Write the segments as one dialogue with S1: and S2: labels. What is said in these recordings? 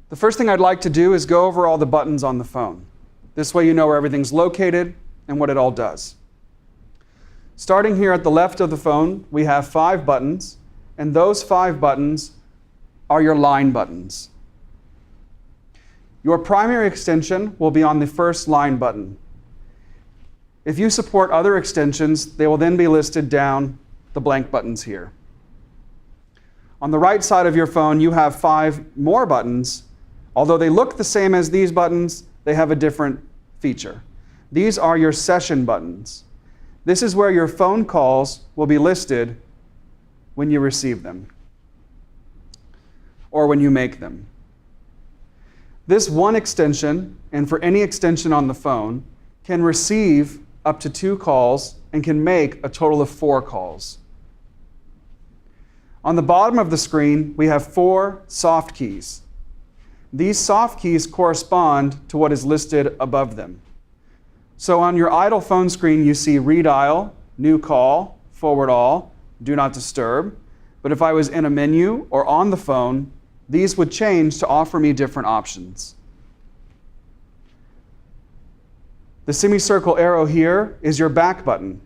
S1: The first thing I'd like to do is go over all the buttons on the phone. This way you know where everything's located and what it all does. Starting here at the left of the phone, we have 5 buttons, and those 5 buttons are your line buttons. Your primary extension will be on the first line button. If you support other extensions, they will then be listed down the blank buttons here. On the right side of your phone, you have 5 more buttons. Although they look the same as these buttons, they have a different feature. These are your session buttons. This is where your phone calls will be listed when you receive them or when you make them. This one extension, and for any extension on the phone, can receive up to 2 calls and can make a total of 4 calls. On the bottom of the screen, we have 4 soft keys. These soft keys correspond to what is listed above them. So on your idle phone screen, you see redial, new call, forward all, do not disturb. But if I was in a menu or on the phone, these would change to offer me different options. The semicircle arrow here is your back button.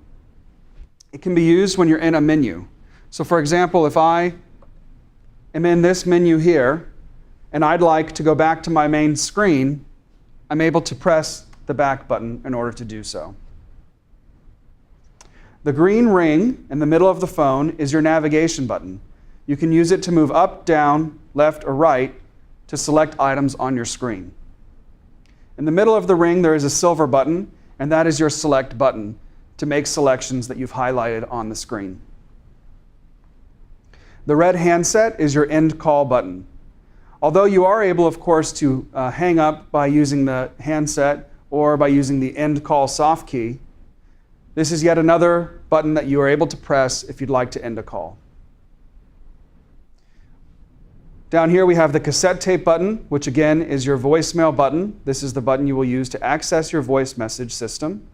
S1: It can be used when you're in a menu. So for example, if I am in this menu here, and I'd like to go back to my main screen, I'm able to press the back button in order to do so. The green ring in the middle of the phone is your navigation button. You can use it to move up, down, left, or right to select items on your screen. In the middle of the ring, there is a silver button, and that is your select button to make selections that you've highlighted on the screen. The red handset is your end call button. Although you are able, of course, to hang up by using the handset or by using the end call soft key, this is yet another button that you are able to press if you'd like to end a call. Down here we have the cassette tape button, which again is your voicemail button. This is the button you will use to access your voice message system.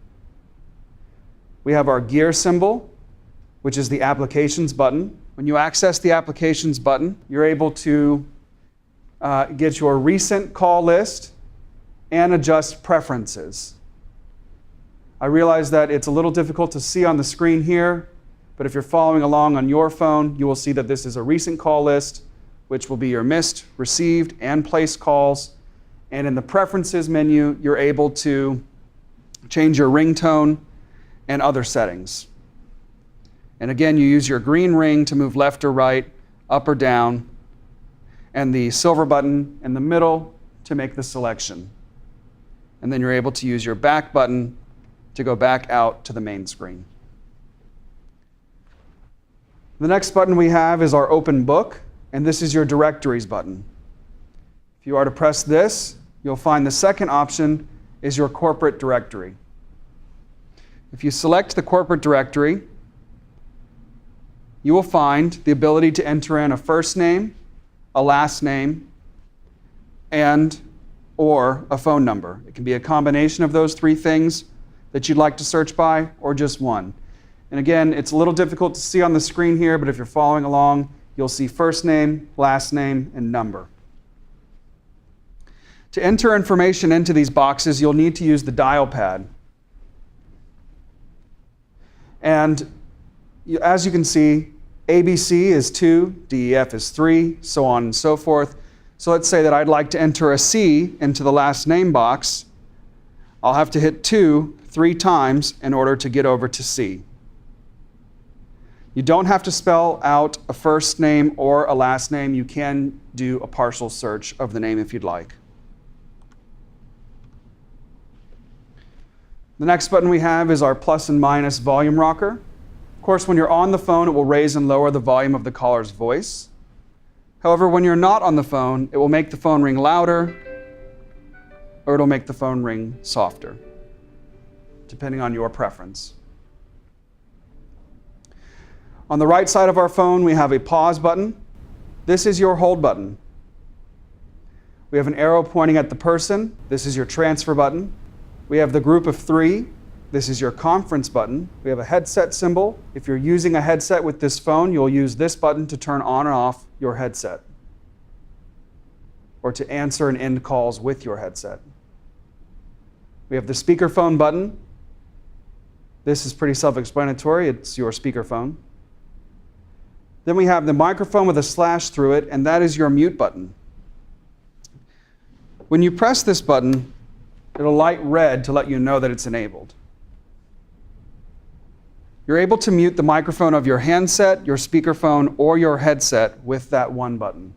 S1: We have our gear symbol, which is the applications button. When you access the applications button, you're able to get your recent call list and adjust preferences. I realize that it's a little difficult to see on the screen here, but if you're following along on your phone, you will see that this is a recent call list, which will be your missed, received, and placed calls. And in the preferences menu, you're able to change your ringtone and other settings. And again, you use your green ring to move left or right, up or down, and the silver button in the middle to make the selection. And then you're able to use your back button to go back out to the main screen. The next button we have is our open book, and this is your directories button. If you are to press this, you'll find the second option is your corporate directory. If you select the corporate directory, you will find the ability to enter in a first name, a last name, and or a phone number. It can be a combination of those 3 things that you'd like to search by, or just one. And again, it's a little difficult to see on the screen here, but if you're following along, you'll see first name, last name, and number. To enter information into these boxes, you'll need to use the dial pad. And as you can see, ABC is 2, DEF is 3, so on and so forth. So let's say that I'd like to enter a C into the last name box. I'll have to hit 2 3 times in order to get over to C. You don't have to spell out a first name or a last name. You can do a partial search of the name if you'd like. The next button we have is our plus and minus volume rocker. Of course, when you're on the phone, it will raise and lower the volume of the caller's voice. However, when you're not on the phone, it will make the phone ring louder, or it'll make the phone ring softer, depending on your preference. On the right side of our phone, we have a pause button. This is your hold button. We have an arrow pointing at the person. This is your transfer button. We have the group of 3. This is your conference button. We have a headset symbol. If you're using a headset with this phone, you'll use this button to turn on and off your headset. or to answer and end calls with your headset. We have the speakerphone button. This is pretty self-explanatory. It's your speakerphone. Then we have the microphone with a slash through it, and that is your mute button. When you press this button, it'll light red to let you know that it's enabled. You're able to mute the microphone of your handset, your speakerphone, or your headset with that one button.